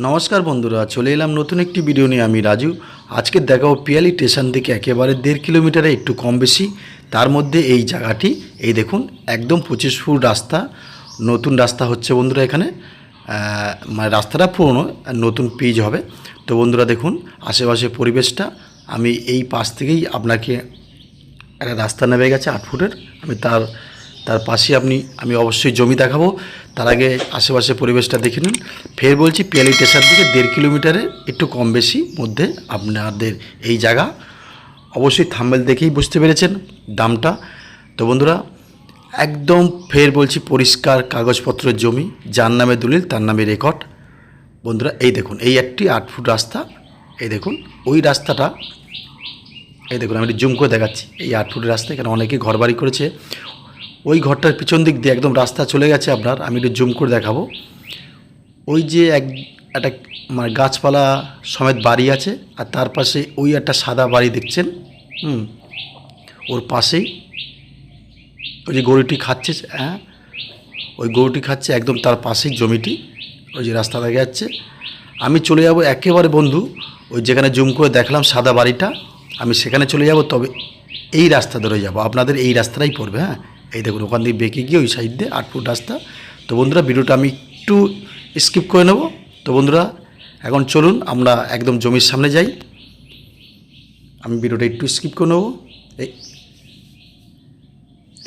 নমস্কার বন্ধুরা, চলে এলাম নতুন একটি ভিডিও নিয়ে। আমি রাজু। আজকে দেখাবো পিয়ালি স্টেশন থেকে একেবারে 1.5 কিলোমিটারে একটু কম বেশি, তার মধ্যে এই জায়গাটি। এই দেখুন, একদম 25 ফুট রাস্তা, নতুন রাস্তা হচ্ছে বন্ধুরা এখানে। মানে রাস্তাটা পুরনো, নতুন পিচ হবে। তো বন্ধুরা দেখুন আশেপাশে পরিবেশটা। আমি এই পাশ থেকেই আপনাকে একটা রাস্তা নেমে গেছে 8 ফুটের। আমি তার তার পাশে আমি অবশ্যই জমি দেখাবো। তার আগে আশেপাশে পরিবেশটা দেখে নিন। ফের বলছি, পিয়ালি স্টেশন থেকে 1.5 কিলোমিটারে একটু কম বেশি মধ্যে আপনাদের এই জায়গা। অবশ্যই থাম্বনেল দেখেই বুঝতে পেরেছেন দামটা। তো বন্ধুরা একদম ফের বলছি, পরিষ্কার কাগজপত্রের জমি, যার নামে দলিল তার নামে রেকর্ড। বন্ধুরা এই দেখুন, এই একটি 8 ফুট রাস্তা। এই দেখুন ওই রাস্তাটা, এই দেখুন আমি একটু জুম করে দেখাচ্ছি। এই 8 ফুটের রাস্তা, এখানে অনেকে ঘরবাড়ি করেছে। ওই ঘরটার পিছন দিক দিয়ে একদম রাস্তা চলে গেছে আপনার। আমি একটু জুম করে দেখাবো। ওই যে একটা মানে গাছপালা সমেত বাড়ি আছে, আর তার পাশে ওই একটা সাদা বাড়ি দেখছেন। ওর পাশেই ওই যে গরুটি খাচ্ছে, হ্যাঁ ওই গরুটি খাচ্ছে, একদম তার পাশেই জমিটি। ওই যে রাস্তা দেখা যাচ্ছে। আমি চলে যাব একেবারে বন্ধু, ওই যেখানে জুম করে দেখলাম সাদা বাড়িটা, আমি সেখানে চলে যাব। তবে এই রাস্তা ধরে যাব, আপনাদের এই রাস্তাটাই পড়বে। হ্যাঁ এই দেখুন, ওখান দিয়ে বেঁকে গিয়ে ওই সাইড দিয়ে 8 ফুট রাস্তা। তো বন্ধুরা ভিডিওটা আমি একটু স্কিপ করে নেব। তো বন্ধুরা এখন চলুন আমরা একদম জমির সামনে যাই। আমি ভিডিওটা একটু স্কিপ করে নেব। এই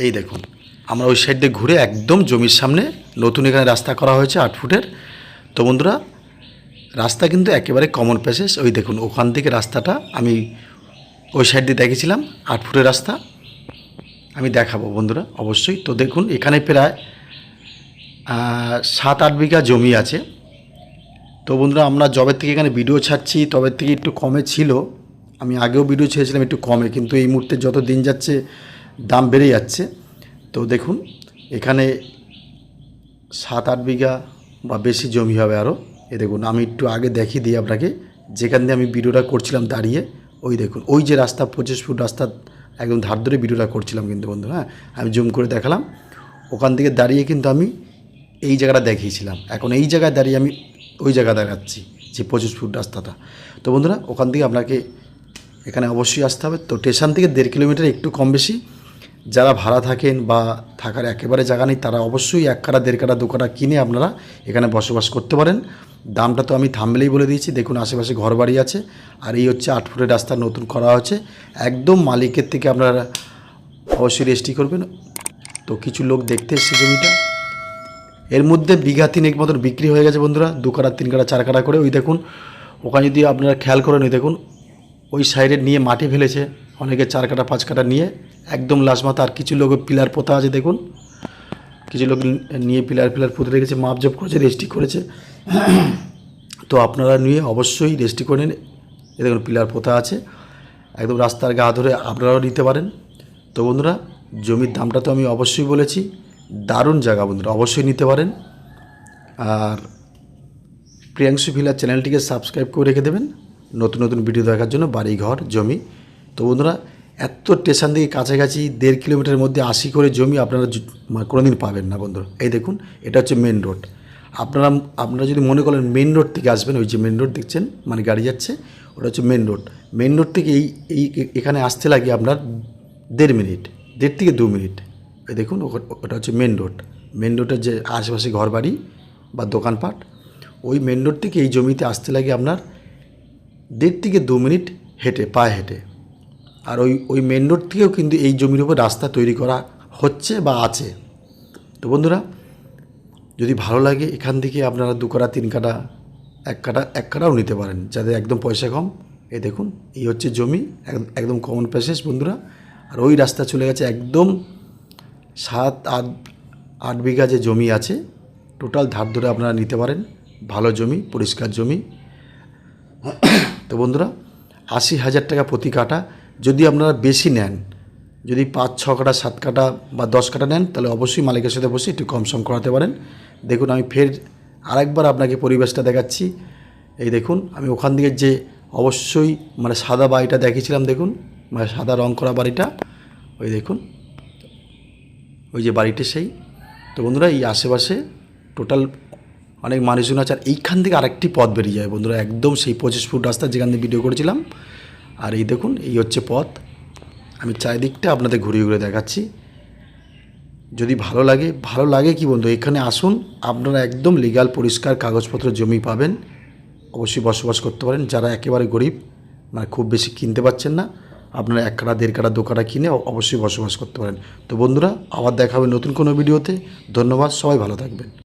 এই দেখুন, আমরা ওই সাইড দিয়ে ঘুরে একদম জমির সামনে নতুন এখানে রাস্তা করা হয়েছে 8 ফুটের। তো বন্ধুরা রাস্তা কিন্তু একেবারে কমন প্যাসেজ। ওই দেখুন ওখান থেকে রাস্তাটা আমি ওই সাইড দিয়ে দেখেছিলাম 8 ফুটের রাস্তা। আমি দেখাবো বন্ধুরা অবশ্যই। তো দেখুন এখানে প্রায় 7-8 বিঘা জমি আছে। তো বন্ধুরা আমরা যবে থেকে এখানে ভিডিও ছাড়ছি তবে থেকে একটু কমে ছিল। আমি আগেও ভিডিও ছেড়েছিলাম একটু কমে, কিন্তু এই মুহূর্তে যত দিন যাচ্ছে দাম বেড়ে যাচ্ছে। তো দেখুন এখানে 7-8 বিঘা বা বেশি জমি হবে আরও। এ দেখুন আমি একটু আগে দেখিয়ে দিই আপনাকে, যেখান দিয়ে আমি ভিডিওটা করছিলাম দাঁড়িয়ে। ওই দেখুন ওই যে রাস্তা, 25 ফুট রাস্তা একদম ধার ধরে ভিডিওটা করছিলাম কিন্তু বন্ধু। হ্যাঁ আমি জুম করে দেখালাম। ওখান থেকে দাঁড়িয়ে কিন্তু আমি এই জায়গাটা দেখিয়েছিলাম। এখন এই জায়গায় দাঁড়িয়ে আমি ওই জায়গা দেখাচ্ছি, যে 25 ফুট রাস্তাটা। তো বন্ধুরা ওখান থেকে আপনাকে এখানে অবশ্যই আসতে হবে। তো স্টেশন থেকে 1.5 কিলোমিটার একটু কম বেশি। যারা ভাড়া থাকেন বা থাকার একেবারে জায়গা নেই, তারা অবশ্যই 1 কাঠা 1.5 কাঠা 2 কাঠা কিনে আপনারা এখানে বসবাস করতে পারেন। দামটা তো আমি থাম্বনেলেই বলে দিয়েছি। দেখুন আশেপাশে ঘরবাড়ি আছে। আর এই হচ্ছে 8 ফুটের রাস্তা নতুন করা হচ্ছে। একদম মালিকের থেকে আপনারা অবশ্যই রেজিস্ট্রি করবেন। তো কিছু লোক দেখতে এসছে জমিটা, এর মধ্যে বিঘা 3 মতন বিক্রি হয়ে গেছে বন্ধুরা, 2 কাঠা 3 কাঠা 4 কাঠা করে। ওই দেখুন ওখানে যদি আপনারা খেয়াল করেন, ওই দেখুন ওই সাইডে নিয়ে মাটি ফেলেছে অনেকে, 4 কাঠা 5 কাঠা নিয়ে একদম লাস্ট মাথা। আর কিছু লোক পিলার পোতা আছে দেখুন, কিছু লোক নিয়ে পিলার পুঁতে রেখেছে, মাপজোপ করেছে, রেজিস্ট্রি করেছে। তো আপনারা নিয়ে অবশ্যই রেজিস্ট্রি করে নিন। এ দেখুন পিলার পোতা আছে একদম রাস্তার গা ধরে, আপনারাও নিতে পারেন। তো বন্ধুরা জমির দামটা তো আমি অবশ্যই বলেছি, দারুণ জায়গা বন্ধুরা, অবশ্যই নিতে পারেন। আর প্রিয়াংশু ভিলা চ্যানেলটিকে সাবস্ক্রাইব করে রেখে দেবেন নতুন নতুন ভিডিও দেখার জন্য, বাড়ি ঘর জমি। তো বন্ধুরা এত স্টেশন থেকে কাছাকাছি 1.5 কিলোমিটারের মধ্যে 80 করে জমি আপনারা কোনো দিন পাবেন না বন্ধুরা। এই দেখুন এটা হচ্ছে মেন রোড। আপনারা যদি মনে করেন মেন রোড থেকে আসবেন, ওই যে মেন রোড দেখছেন মানে গাড়ি যাচ্ছে, ওটা হচ্ছে মেন রোড। মেন রোড থেকে এখানে আসতে লাগে আপনার 1.5 মিনিট, 1.5 থেকে 2 মিনিট। এই দেখুন ওটা হচ্ছে মেন রোড। মেন রোডের যে আশেপাশে ঘরবাড়ি বা দোকানপাট, ওই মেন রোড থেকে এই জমিতে আসতে লাগে আপনার 1.5 থেকে 2 মিনিট হেঁটে, পায়ে হেঁটে। আর ওই মেন রোড থেকেও কিন্তু এই জমির উপর রাস্তা তৈরি করা হচ্ছে বা আছে। তো বন্ধুরা যদি ভালো লাগে এখান থেকে আপনারা 2 কাঠা 3 কাঠা 1 কাঠাও নিতে পারেন, যাদের একদম পয়সা কম। এই দেখুন এই হচ্ছে জমি, একদম কমন প্যাসেজ বন্ধুরা। আর ওই রাস্তা চলে গেছে একদম 7-8 বিঘা যে জমি আছে টোটাল ধার ধরে আপনারা নিতে পারেন। ভালো জমি, পরিষ্কার জমি। তো বন্ধুরা 80,000 টাকা প্রতি কাঠা। যদি আপনারা বেশি নেন, যদি 5-6 কাঠা 7 কাঠা বা 10 কাঠা নেন, তাহলে অবশ্যই মালিকের সাথে বসে একটু কম সম করাতে পারেন। দেখুন আমি ফের আরেকবার আপনাকে পরিবেশটা দেখাচ্ছি। এই দেখুন আমি ওখান থেকে যে অবশ্যই মানে সাদা বাড়িটা দেখিয়েছিলাম, দেখুন মানে সাদা রং করা বাড়িটা, ওই দেখুন ওই যে বাড়িটি সেই। তো বন্ধুরা এই আশেপাশে টোটাল অনেক মানুষজন আছে। আর এইখান থেকে আরেকটি পথ বেরিয়ে যায় বন্ধুরা, একদম সেই 25 ফুট রাস্তা যেখান থেকে ভিডিও করেছিলাম। আর এই দেখুন, এই হচ্ছে পথ। আমি চারিদিকটা আপনাদের ঘুরিয়ে ঘুরে দেখাচ্ছি। যদি ভালো লাগে কি বন্ধু, এখানে আসুন, আপনারা একদম লিগ্যাল পরিষ্কার কাগজপত্র জমি পাবেন, অবশ্যই বসবাস করতে পারেন। যারা একেবারে গরিব, মানে খুব বেশি কিনতে পারছেন না, আপনারা 1 কাঠা 1.5 কাঠা 2 কাঠা কিনে অবশ্যই বসবাস করতে পারেন। তো বন্ধুরা, আবার দেখা হবে নতুন কোনো ভিডিওতে। ধন্যবাদ, সবাই ভালো থাকবেন।